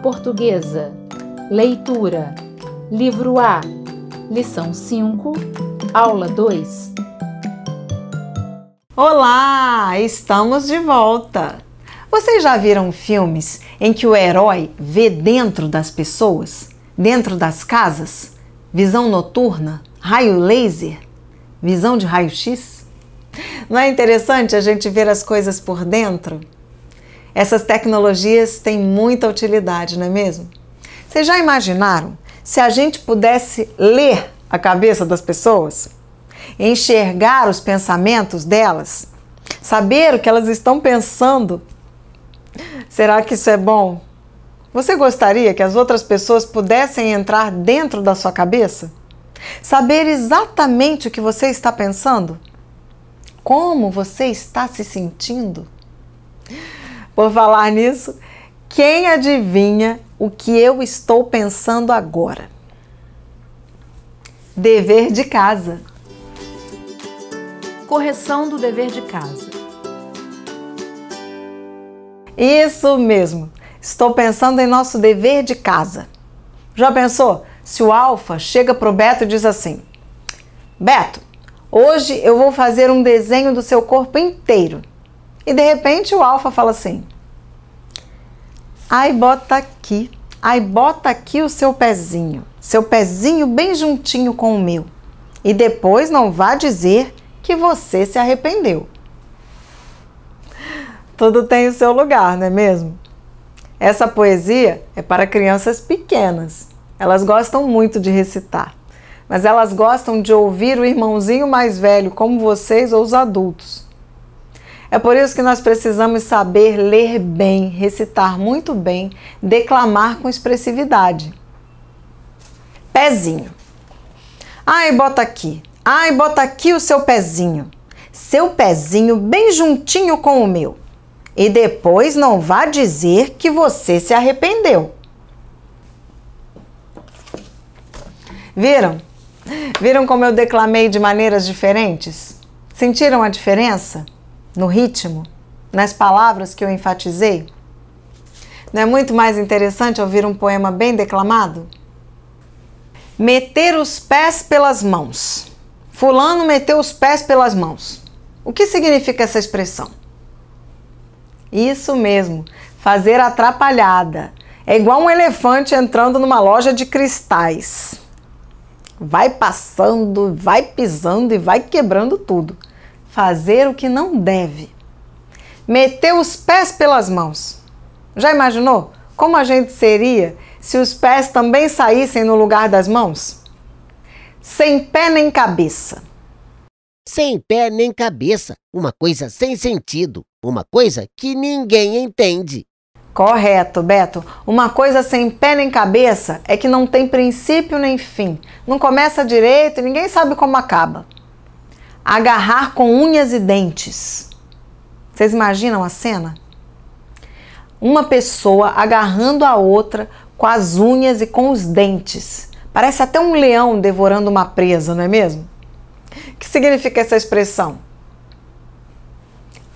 Portuguesa. Leitura. Livro A. Lição 5. Aula 2. Olá! Estamos de volta! Vocês já viram filmes em que o herói vê dentro das pessoas? Dentro das casas? Visão noturna? Raio laser? Visão de raio-x? Não é interessante a gente ver as coisas por dentro? Essas tecnologias têm muita utilidade, não é mesmo? Vocês já imaginaram se a gente pudesse ler a cabeça das pessoas? Enxergar os pensamentos delas? Saber o que elas estão pensando? Será que isso é bom? Você gostaria que as outras pessoas pudessem entrar dentro da sua cabeça? Saber exatamente o que você está pensando? Como você está se sentindo? Por falar nisso, quem adivinha o que eu estou pensando agora? Dever de casa. Correção do dever de casa. Isso mesmo. Estou pensando em nosso dever de casa. Já pensou? Se o Alfa chega pro Beto e diz assim: Beto, hoje eu vou fazer um desenho do seu corpo inteiro. E de repente o Alfa fala assim: ai, bota aqui o seu pezinho bem juntinho com o meu. E depois não vá dizer que você se arrependeu. Tudo tem o seu lugar, não é mesmo? Essa poesia é para crianças pequenas. Elas gostam muito de recitar, mas elas gostam de ouvir o irmãozinho mais velho, como vocês ou os adultos. É por isso que nós precisamos saber ler bem, recitar muito bem, declamar com expressividade. Pezinho. Ai, bota aqui o seu pezinho bem juntinho com o meu. E depois não vá dizer que você se arrependeu. Viram? Viram como eu declamei de maneiras diferentes? Sentiram a diferença? No ritmo? Nas palavras que eu enfatizei? Não é muito mais interessante ouvir um poema bem declamado? Meter os pés pelas mãos. Fulano meteu os pés pelas mãos. O que significa essa expressão? Isso mesmo, fazer atrapalhada. É igual um elefante entrando numa loja de cristais. Vai passando, vai pisando e vai quebrando tudo. Fazer o que não deve. Meter os pés pelas mãos. Já imaginou como a gente seria se os pés também saíssem no lugar das mãos? Sem pé nem cabeça. Sem pé nem cabeça, uma coisa sem sentido, uma coisa que ninguém entende. Correto, Beto. Uma coisa sem pé nem cabeça é que não tem princípio nem fim. Não começa direito e ninguém sabe como acaba. Agarrar com unhas e dentes. Vocês imaginam a cena? Uma pessoa agarrando a outra com as unhas e com os dentes. Parece até um leão devorando uma presa, não é mesmo? O que significa essa expressão?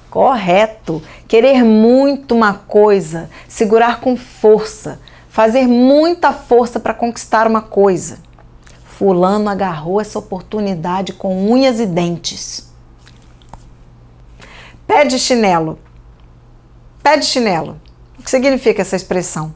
Correto. Querer muito uma coisa, segurar com força, fazer muita força para conquistar uma coisa. Fulano agarrou essa oportunidade com unhas e dentes. Pé de chinelo. Pé de chinelo. O que significa essa expressão?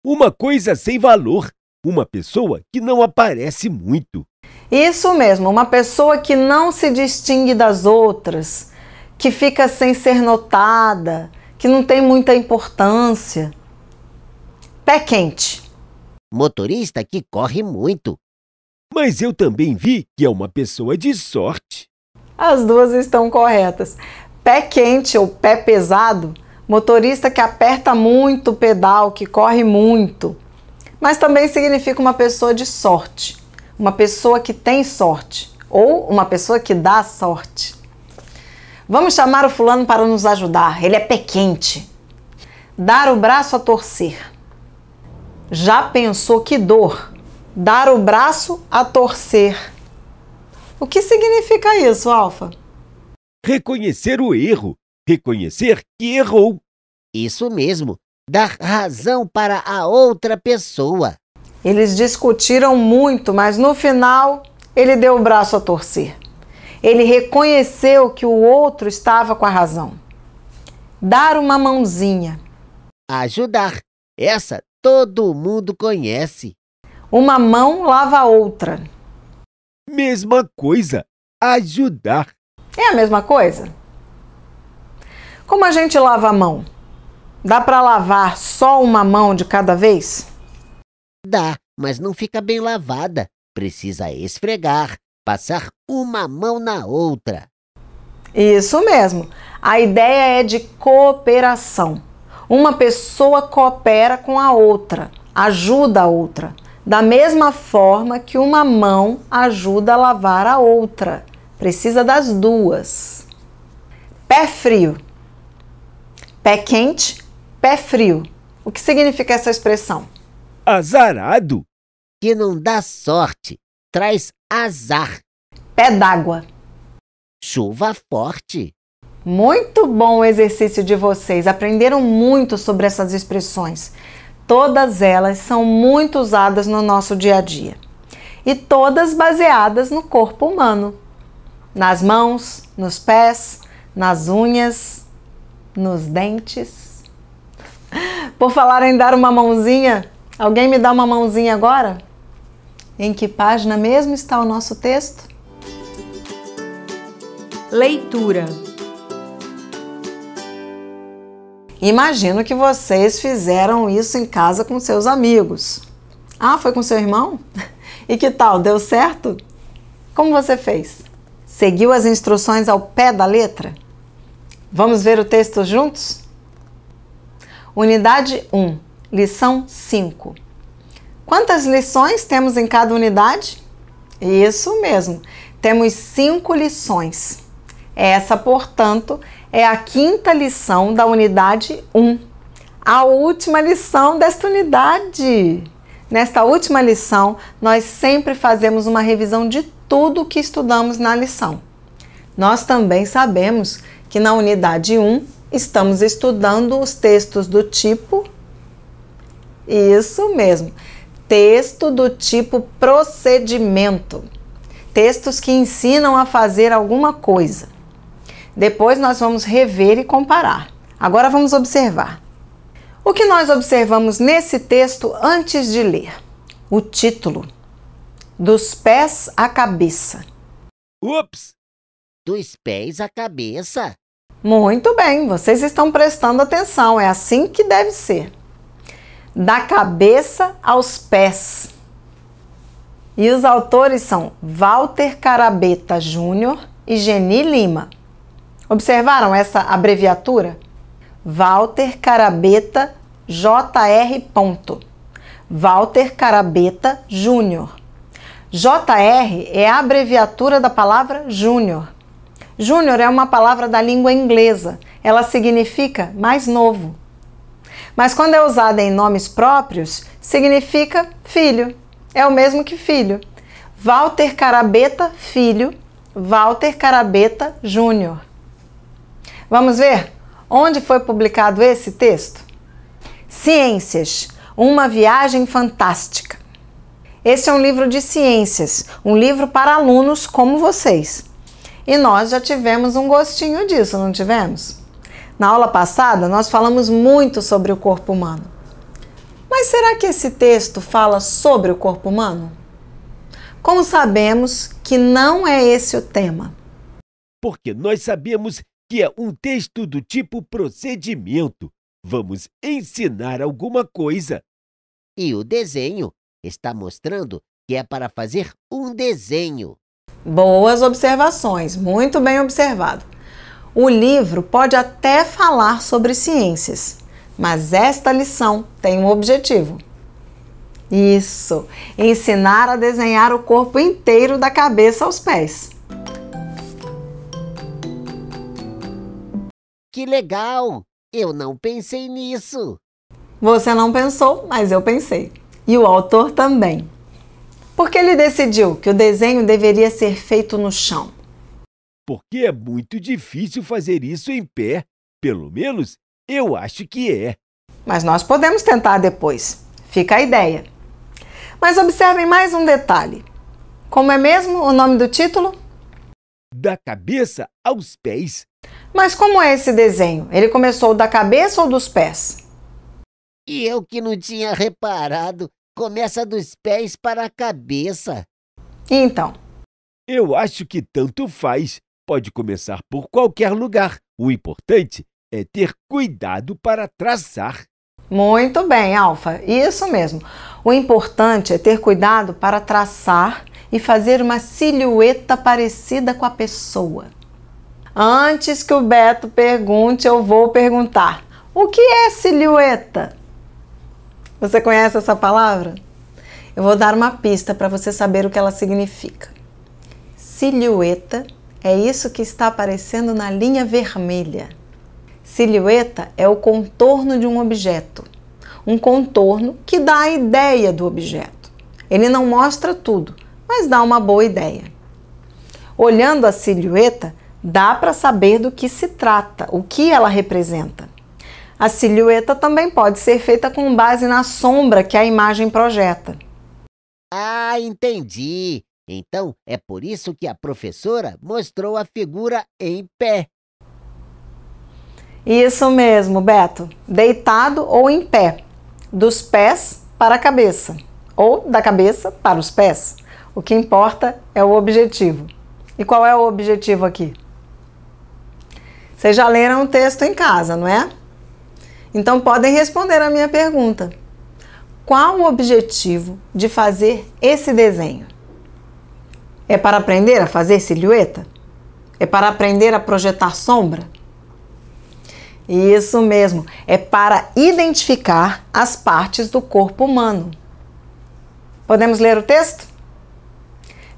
Uma coisa sem valor. Uma pessoa que não aparece muito. Isso mesmo, uma pessoa que não se distingue das outras, que fica sem ser notada, que não tem muita importância. Pé quente. Motorista que corre muito. Mas eu também vi que é uma pessoa de sorte. As duas estão corretas. Pé quente ou pé pesado, motorista que aperta muito o pedal, que corre muito. Mas também significa uma pessoa de sorte, uma pessoa que tem sorte ou uma pessoa que dá sorte. Vamos chamar o fulano para nos ajudar, ele é pé quente. Dar o braço a torcer. Já pensou que dor? Dar o braço a torcer. O que significa isso, Alfa? Reconhecer o erro. Reconhecer que errou. Isso mesmo. Dar razão para a outra pessoa. Eles discutiram muito, mas no final ele deu o braço a torcer. Ele reconheceu que o outro estava com a razão. Dar uma mãozinha. Ajudar. Essa todo mundo conhece. Uma mão lava a outra. Mesma coisa, ajudar. É a mesma coisa? Como a gente lava a mão? Dá para lavar só uma mão de cada vez? Dá, mas não fica bem lavada. Precisa esfregar, passar uma mão na outra. Isso mesmo. A ideia é de cooperação. Uma pessoa coopera com a outra, ajuda a outra, da mesma forma que uma mão ajuda a lavar a outra. Precisa das duas. Pé frio. Pé quente, pé frio. O que significa essa expressão? Azarado. Que não dá sorte, traz azar. Pé d'água. Chuva forte. Muito bom o exercício de vocês. Aprenderam muito sobre essas expressões. Todas elas são muito usadas no nosso dia a dia. E todas baseadas no corpo humano. Nas mãos, nos pés, nas unhas, nos dentes. Por falar em dar uma mãozinha, alguém me dá uma mãozinha agora? Em que página mesmo está o nosso texto? Leitura. Imagino que vocês fizeram isso em casa com seus amigos. Ah, foi com seu irmão? E que tal? Deu certo? Como você fez? Seguiu as instruções ao pé da letra? Vamos ver o texto juntos? Unidade 1, lição 5. Quantas lições temos em cada unidade? Isso mesmo, temos 5 lições. Essa, portanto, é a 5ª lição da unidade 1. A última lição desta unidade. Nesta última lição, nós sempre fazemos uma revisão de tudo o que estudamos na lição. Nós também sabemos que na unidade 1 estamos estudando os textos do tipo... Isso mesmo, texto do tipo procedimento. Textos que ensinam a fazer alguma coisa. Depois nós vamos rever e comparar. Agora vamos observar. O que nós observamos nesse texto antes de ler? O título. Dos pés à cabeça. Ups! Dos pés à cabeça. Muito bem, vocês estão prestando atenção, é assim que deve ser. Da cabeça aos pés. E os autores são Walter Carabetta Júnior e Geni Lima. Observaram essa abreviatura? Walter Carabetta Jr. Walter Carabetta Júnior. JR é a abreviatura da palavra júnior. Júnior é uma palavra da língua inglesa. Ela significa mais novo. Mas quando é usada em nomes próprios, significa filho. É o mesmo que filho. Walter Carabetta Filho, Walter Carabetta Júnior. Vamos ver onde foi publicado esse texto? Ciências, uma viagem fantástica. Esse é um livro de ciências, um livro para alunos como vocês. E nós já tivemos um gostinho disso, não tivemos? Na aula passada, nós falamos muito sobre o corpo humano. Mas será que esse texto fala sobre o corpo humano? Como sabemos que não é esse o tema? Porque nós sabemos que é um texto do tipo procedimento. Vamos ensinar alguma coisa. E o desenho está mostrando que é para fazer um desenho. Boas observações, muito bem observado. O livro pode até falar sobre ciências, mas esta lição tem um objetivo. Isso, ensinar a desenhar o corpo inteiro da cabeça aos pés. Que legal! Eu não pensei nisso. Você não pensou, mas eu pensei. E o autor também. Por que ele decidiu que o desenho deveria ser feito no chão? Porque é muito difícil fazer isso em pé. Pelo menos, eu acho que é. mas nós podemos tentar depois. Fica a ideia. Mas observem mais um detalhe. Como é mesmo o nome do título? Da cabeça aos pés. Mas como é esse desenho? Ele começou da cabeça ou dos pés? E eu que não tinha reparado, começa dos pés para a cabeça. Então, Eu acho que tanto faz. Pode começar por qualquer lugar. O importante é ter cuidado para traçar. muito bem, Alfa, isso mesmo. O importante é ter cuidado para traçar e fazer uma silhueta parecida com a pessoa. Antes que o Beto pergunte, eu vou perguntar: o que é silhueta? Você conhece essa palavra? Eu vou dar uma pista para você saber o que ela significa. Silhueta é isso que está aparecendo na linha vermelha. Silhueta é o contorno de um objeto. Um contorno que dá a ideia do objeto. Ele não mostra tudo, mas dá uma boa ideia. Olhando a silhueta, dá para saber do que se trata, o que ela representa. A silhueta também pode ser feita com base na sombra que a imagem projeta. Ah, entendi. Então é por isso que a professora mostrou a figura em pé. Isso mesmo, Beto. Deitado ou em pé. Dos pés para a cabeça. Ou da cabeça para os pés. O que importa é o objetivo. E qual é o objetivo aqui? Vocês já leram o texto em casa, não é? Então podem responder a minha pergunta. Qual o objetivo de fazer esse desenho? É para aprender a fazer silhueta? É para aprender a projetar sombra? Isso mesmo, é para identificar as partes do corpo humano. Podemos ler o texto?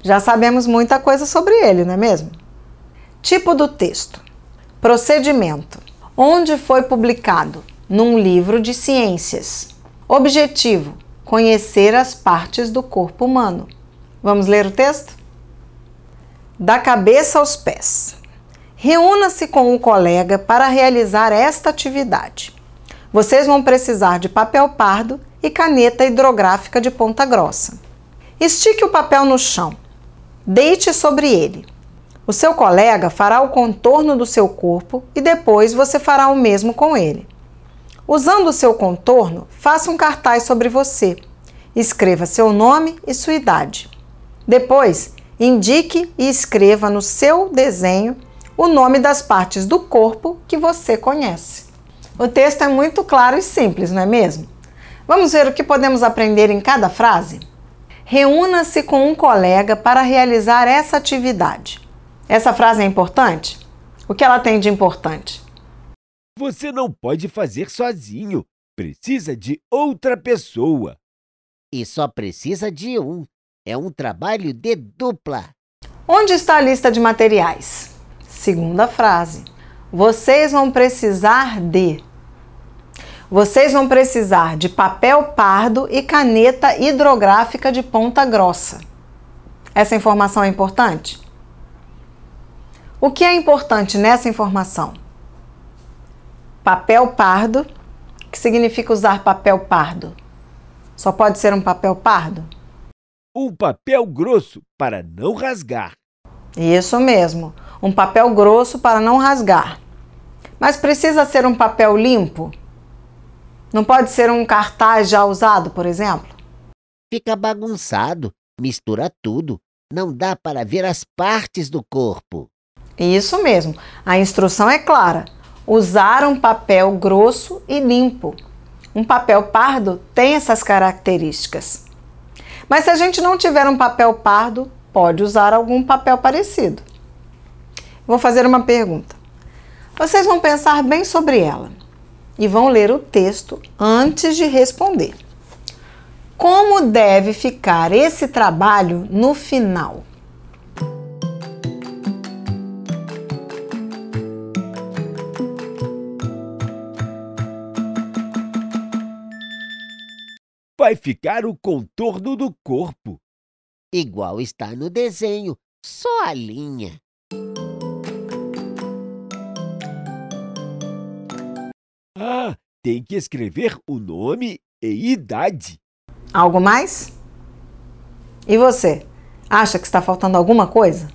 Já sabemos muita coisa sobre ele, não é mesmo? Tipo do texto. Procedimento. Onde foi publicado? Num livro de ciências. Objetivo: conhecer as partes do corpo humano. Vamos ler o texto? Da cabeça aos pés. Reúna-se com um colega para realizar esta atividade. Vocês vão precisar de papel pardo e caneta hidrográfica de ponta grossa. Estique o papel no chão. Deite sobre ele. O seu colega fará o contorno do seu corpo e depois você fará o mesmo com ele. Usando o seu contorno, faça um cartaz sobre você. Escreva seu nome e sua idade. Depois, indique e escreva no seu desenho o nome das partes do corpo que você conhece. O texto é muito claro e simples, não é mesmo? Vamos ver o que podemos aprender em cada frase? Reúna-se com um colega para realizar essa atividade. Essa frase é importante? O que ela tem de importante? Você não pode fazer sozinho. Precisa de outra pessoa. E só precisa de um. É um trabalho de dupla. Onde está a lista de materiais? Segunda frase. Vocês vão precisar de. Vocês vão precisar de papel pardo e caneta hidrográfica de ponta grossa. Essa informação é importante? O que é importante nessa informação? Papel pardo. O que significa usar papel pardo? Só pode ser um papel pardo? Um papel grosso para não rasgar. Isso mesmo, um papel grosso para não rasgar. Mas precisa ser um papel limpo? Não pode ser um cartaz já usado, por exemplo? Fica bagunçado, mistura tudo. Não dá para ver as partes do corpo. Isso mesmo, a instrução é clara. Usar um papel grosso e limpo. Um papel pardo tem essas características. Mas se a gente não tiver um papel pardo, pode usar algum papel parecido. Vou fazer uma pergunta. Vocês vão pensar bem sobre ela e vão ler o texto antes de responder. Como deve ficar esse trabalho no final? Vai ficar o contorno do corpo. Igual está no desenho, só a linha. Ah, tem que escrever o nome e idade. Algo mais? E você? Acha que está faltando alguma coisa?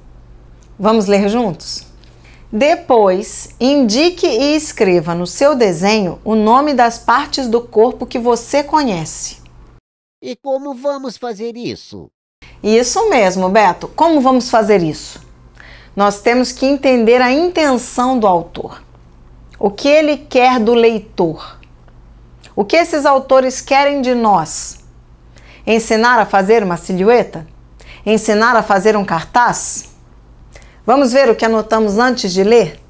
Vamos ler juntos? Depois, indique e escreva no seu desenho o nome das partes do corpo que você conhece. E como vamos fazer isso? Isso mesmo, Beto. Como vamos fazer isso? Nós temos que entender a intenção do autor. O que ele quer do leitor? O que esses autores querem de nós? Ensinar a fazer uma silhueta? Ensinar a fazer um cartaz? Vamos ver o que anotamos antes de ler?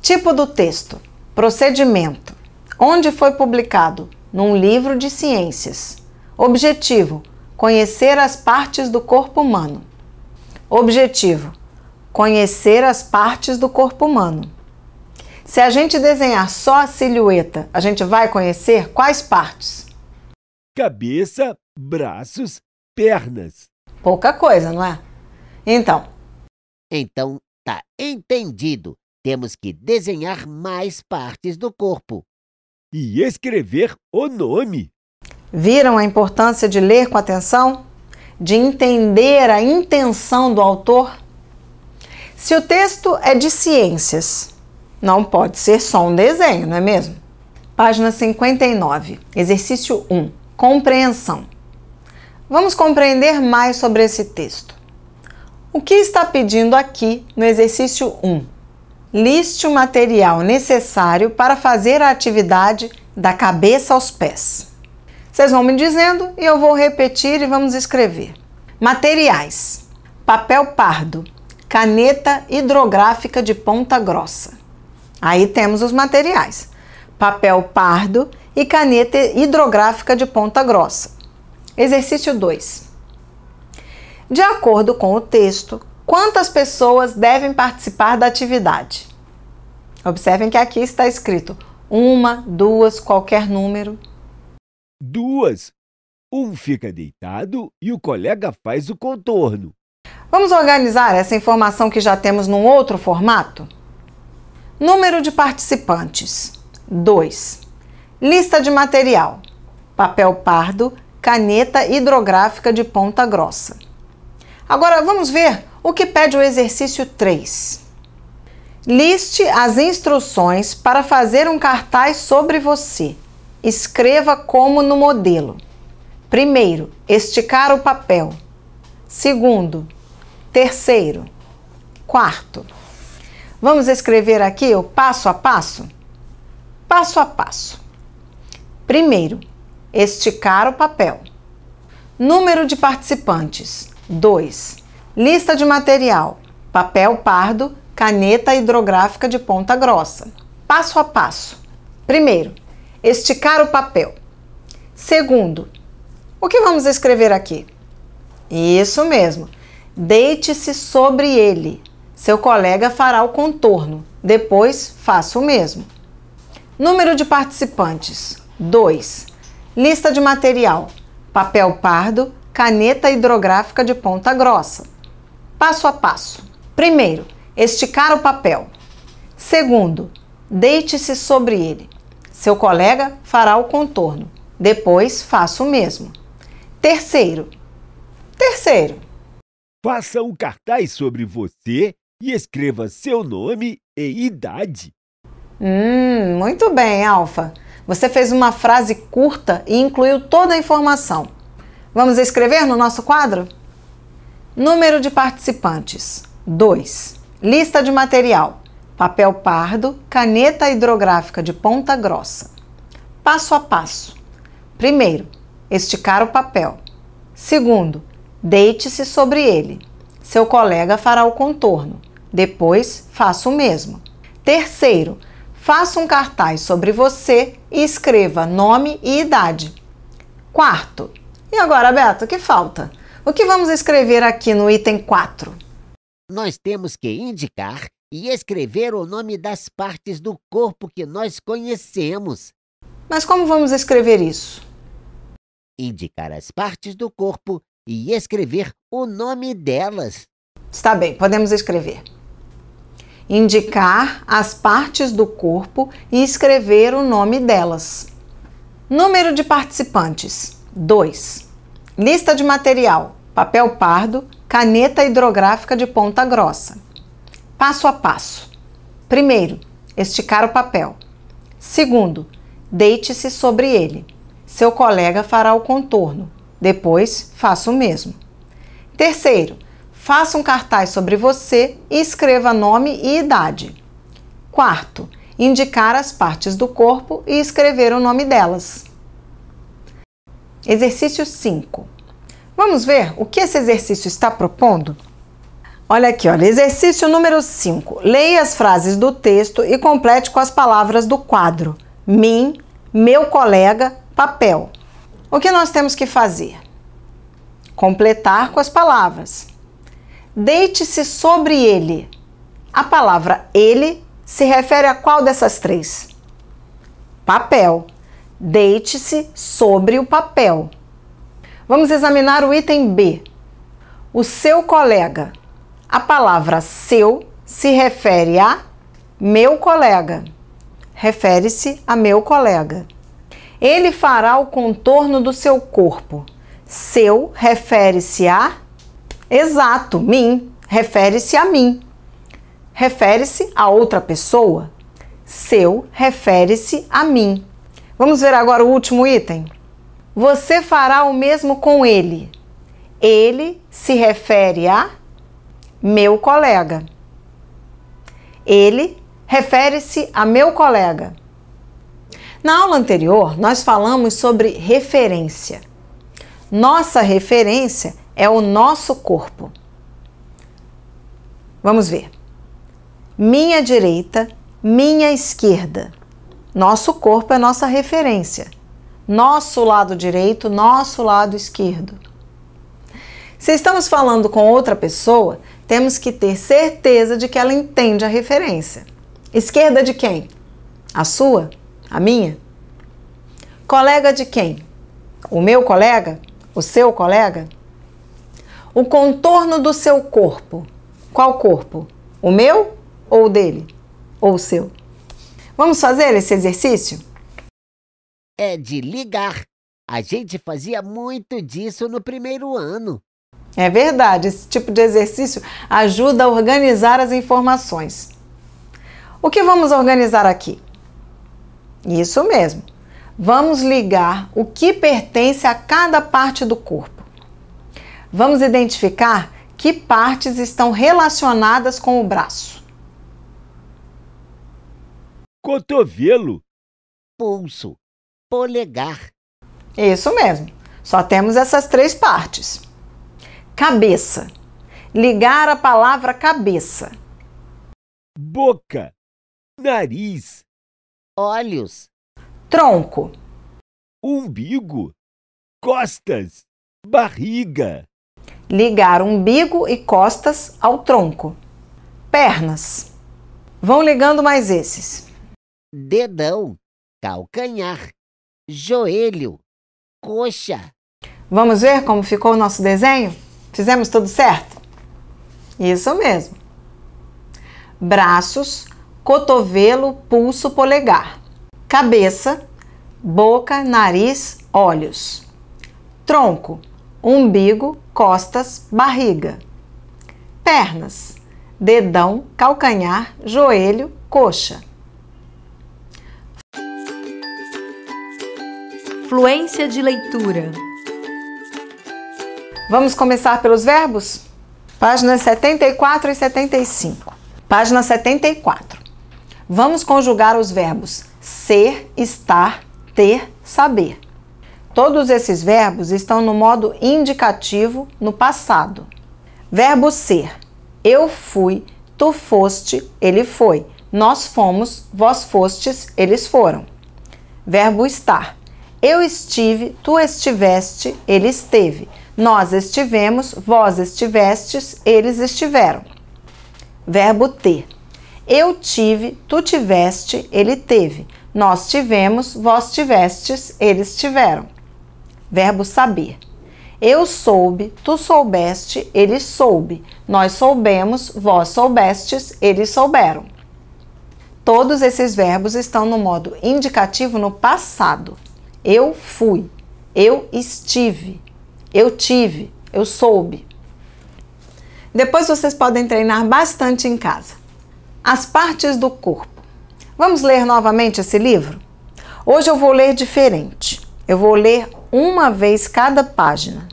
Tipo do texto, procedimento, onde foi publicado? Num livro de ciências. Objetivo, conhecer as partes do corpo humano. Objetivo, conhecer as partes do corpo humano. Se a gente desenhar só a silhueta, a gente vai conhecer quais partes? Cabeça, braços, pernas. Pouca coisa, não é? Então, tá entendido. Temos que desenhar mais partes do corpo. E escrever o nome. Viram a importância de ler com atenção? De entender a intenção do autor? Se o texto é de ciências, não pode ser só um desenho, não é mesmo? Página 59, exercício 1, compreensão. Vamos compreender mais sobre esse texto. O que está pedindo aqui no exercício 1? Liste o material necessário para fazer a atividade da cabeça aos pés. Vocês vão me dizendo e eu vou repetir e vamos escrever. Materiais: papel pardo, caneta hidrográfica de ponta grossa. Aí temos os materiais: papel pardo e caneta hidrográfica de ponta grossa. Exercício 2. De acordo com o texto, quantas pessoas devem participar da atividade? Observem que aqui está escrito 1, 2, qualquer número. 2. Um fica deitado e o colega faz o contorno. Vamos organizar essa informação que já temos num outro formato? Número de participantes: 2. Lista de material: papel pardo, caneta hidrográfica de ponta grossa. Agora vamos ver o que pede o exercício 3. Liste as instruções para fazer um cartaz sobre você. Escreva como no modelo. Primeiro, esticar o papel. Segundo, terceiro, quarto. Vamos escrever aqui o passo a passo? Passo a passo. Primeiro, esticar o papel. Número de participantes: 2. Lista de material: papel pardo, caneta hidrográfica de ponta grossa. Passo a passo. Primeiro, esticar o papel. Segundo, o que vamos escrever aqui? Isso mesmo. Deite-se sobre ele. Seu colega fará o contorno. Depois, faça o mesmo. Número de participantes: 2. Lista de material: papel pardo, caneta hidrográfica de ponta grossa. Passo a passo. Primeiro, esticar o papel. Segundo, deite-se sobre ele. Seu colega fará o contorno. Depois, faça o mesmo. Terceiro. Faça um cartaz sobre você e escreva seu nome e idade. Muito bem, Alfa. Você fez uma frase curta e incluiu toda a informação. Vamos escrever no nosso quadro? Número de participantes: 2. Lista de material: papel pardo, caneta hidrográfica de ponta grossa. Passo a passo. Primeiro, esticar o papel. Segundo, deite-se sobre ele. Seu colega fará o contorno. Depois, faça o mesmo. Terceiro, faça um cartaz sobre você e escreva nome e idade. Quarto, e agora, Beto, o que falta? O que vamos escrever aqui no item 4? Nós temos que indicar e escrever o nome das partes do corpo que nós conhecemos. Mas como vamos escrever isso? Indicar as partes do corpo e escrever o nome delas. Está bem, podemos escrever. indicar as partes do corpo e escrever o nome delas. Número de participantes: 2. Lista de material: papel pardo, caneta hidrográfica de ponta grossa. Passo a passo. Primeiro, esticar o papel. Segundo, deite-se sobre ele. Seu colega fará o contorno. Depois, faça o mesmo. Terceiro, faça um cartaz sobre você e escreva nome e idade. Quarto, indicar as partes do corpo e escrever o nome delas. Exercício 5. Vamos ver o que esse exercício está propondo? Olha aqui, olha, exercício número 5. Leia as frases do texto e complete com as palavras do quadro. Mim, meu colega, papel. O que nós temos que fazer? Completar com as palavras. Deite-se sobre ele. A palavra ele se refere a qual dessas três? Papel. Deite-se sobre o papel. Vamos examinar o item B. O seu colega. A palavra seu se refere a meu colega. Refere-se a meu colega. Ele fará o contorno do seu corpo. Seu refere-se a... Exato, mim. Refere-se a mim. Refere-se a outra pessoa. Seu refere-se a mim. Vamos ver agora o último item. Você fará o mesmo com ele. Ele se refere a meu colega. Ele refere-se a meu colega. Na aula anterior, nós falamos sobre referência. Nossa referência é o nosso corpo. Vamos ver. Minha direita, minha esquerda. Nosso corpo é nossa referência. Nosso lado direito, nosso lado esquerdo. Se estamos falando com outra pessoa, temos que ter certeza de que ela entende a referência. Esquerda de quem? A sua? A minha? Colega de quem? O meu colega? O seu colega? O contorno do seu corpo. Qual corpo? O meu ou o dele? Ou o seu? Vamos fazer esse exercício? É de ligar. A gente fazia muito disso no primeiro ano. É verdade, esse tipo de exercício ajuda a organizar as informações. O que vamos organizar aqui? Isso mesmo. Vamos ligar o que pertence a cada parte do corpo. Vamos identificar que partes estão relacionadas com o braço. Cotovelo. Pulso. Polegar. Isso mesmo. Só temos essas três partes. Cabeça. Ligar a palavra cabeça. Boca. Nariz. Olhos. Tronco. Umbigo. Costas. Barriga. Ligar umbigo e costas ao tronco. Pernas. Vão ligando mais esses. Dedão. Calcanhar. Joelho. Coxa. Vamos ver como ficou o nosso desenho? Fizemos tudo certo? Isso mesmo. Braços, cotovelo, pulso, polegar. Cabeça, boca, nariz, olhos. Tronco, umbigo, costas, barriga. Pernas, dedão, calcanhar, joelho, coxa. Fluência de leitura. Vamos começar pelos verbos? Páginas 74 e 75. Página 74. Vamos conjugar os verbos ser, estar, ter, saber. Todos esses verbos estão no modo indicativo no passado. Verbo ser. Eu fui, tu foste, ele foi. Nós fomos, vós fostes, eles foram. Verbo estar. Eu estive, tu estiveste, ele esteve. Nós estivemos, vós estivestes, eles estiveram. Verbo ter. Eu tive, tu tiveste, ele teve. Nós tivemos, vós tivestes, eles tiveram. Verbo saber. Eu soube, tu soubeste, ele soube. Nós soubemos, vós soubestes, eles souberam. Todos esses verbos estão no modo indicativo no passado. Eu fui, eu estive, eu tive, eu soube. Depois vocês podem treinar bastante em casa. As partes do corpo. Vamos ler novamente esse livro? Hoje eu vou ler diferente. Eu vou ler uma vez cada página.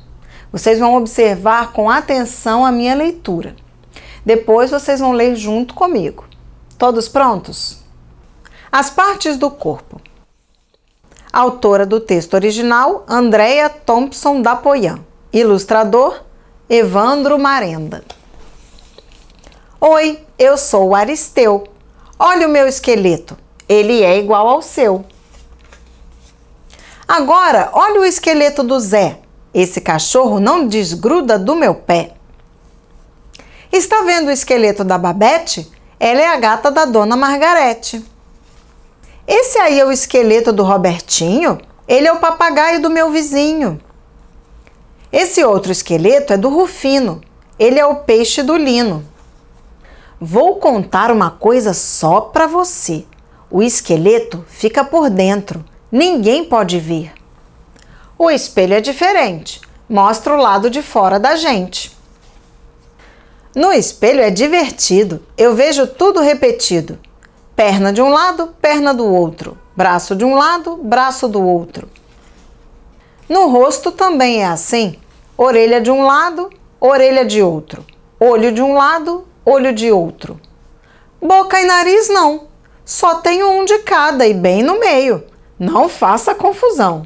Vocês vão observar com atenção a minha leitura. Depois vocês vão ler junto comigo. Todos prontos? As partes do corpo. Autora do texto original, Andrea Thompson Dapoian. Ilustrador, Evandro Marenda. Oi, eu sou o Aristeu. Olha o meu esqueleto. Ele é igual ao seu. Agora, olha o esqueleto do Zé. Esse cachorro não desgruda do meu pé. Está vendo o esqueleto da Babete? Ela é a gata da Dona Margarete. Esse aí é o esqueleto do Robertinho? Ele é o papagaio do meu vizinho. Esse outro esqueleto é do Rufino. Ele é o peixe do Lino. Vou contar uma coisa só para você. O esqueleto fica por dentro. Ninguém pode ver. O espelho é diferente. Mostra o lado de fora da gente. No espelho é divertido. Eu vejo tudo repetido. Perna de um lado, perna do outro. Braço de um lado, braço do outro. No rosto também é assim. Orelha de um lado, orelha de outro. Olho de um lado, olho de outro. Boca e nariz não. Só tenho um de cada e bem no meio. Não faça confusão.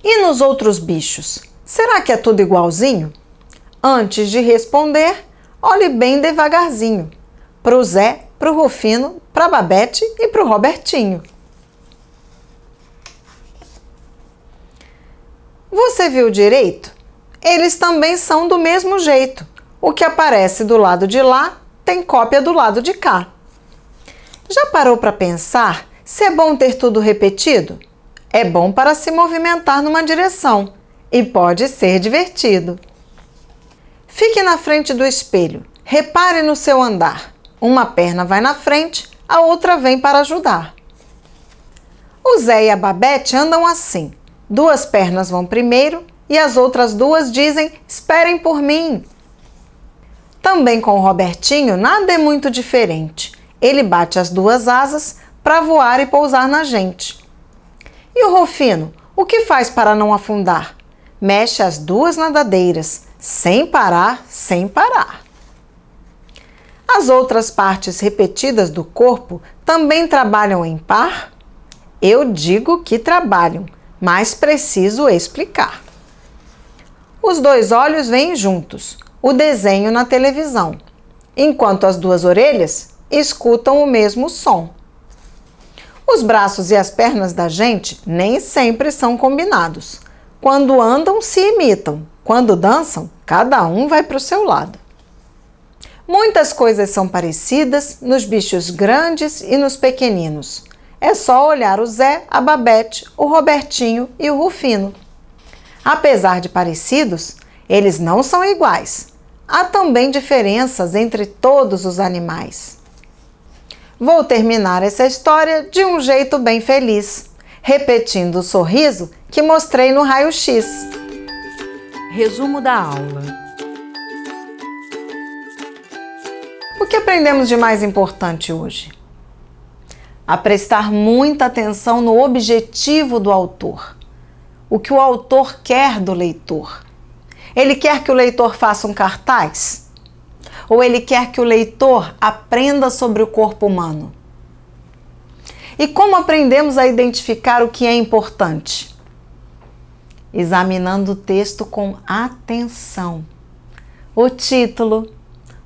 E nos outros bichos? Será que é tudo igualzinho? Antes de responder, olhe bem devagarzinho. Pro Zé, pro Rufino, pra Babete e pro Robertinho. Você viu direito? Eles também são do mesmo jeito. O que aparece do lado de lá tem cópia do lado de cá. Já parou para pensar se é bom ter tudo repetido? É bom para se movimentar numa direção e pode ser divertido. Fique na frente do espelho. Repare no seu andar. Uma perna vai na frente, a outra vem para ajudar. O Zé e a Babete andam assim. Duas pernas vão primeiro e as outras duas dizem: esperem por mim. Também com o Robertinho nada é muito diferente. Ele bate as duas asas para voar e pousar na gente. E o Rufino, o que faz para não afundar? Mexe as duas nadadeiras, sem parar, sem parar. As outras partes repetidas do corpo também trabalham em par? Eu digo que trabalham, mas preciso explicar. Os dois olhos vêm juntos, o desenho na televisão, enquanto as duas orelhas escutam o mesmo som. Os braços e as pernas da gente nem sempre são combinados. Quando andam, se imitam. Quando dançam, cada um vai para o seu lado. Muitas coisas são parecidas nos bichos grandes e nos pequeninos. É só olhar o Zé, a Babete, o Robertinho e o Rufino. Apesar de parecidos, eles não são iguais. Há também diferenças entre todos os animais. Vou terminar essa história de um jeito bem feliz, repetindo o sorriso que mostrei no raio-x. Resumo da aula. O que aprendemos de mais importante hoje? A prestar muita atenção no objetivo do autor. O que o autor quer do leitor. Ele quer que o leitor faça um cartaz? Ou ele quer que o leitor aprenda sobre o corpo humano? E como aprendemos a identificar o que é importante? Examinando o texto com atenção. O título,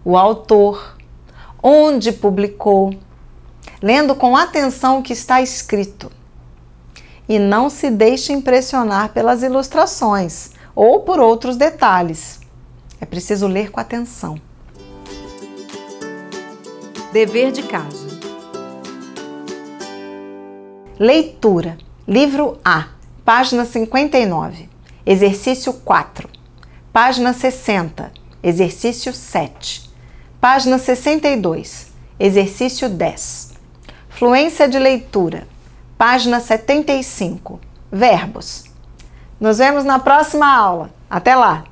o autor, onde publicou, lendo com atenção o que está escrito. E não se deixe impressionar pelas ilustrações ou por outros detalhes. É preciso ler com atenção. Dever de casa. Leitura. Livro A, página 59. exercício 4. Página 60, exercício 7. Página 62, exercício 10. Fluência de leitura, página 75. Verbos. Nos vemos na próxima aula. Até lá!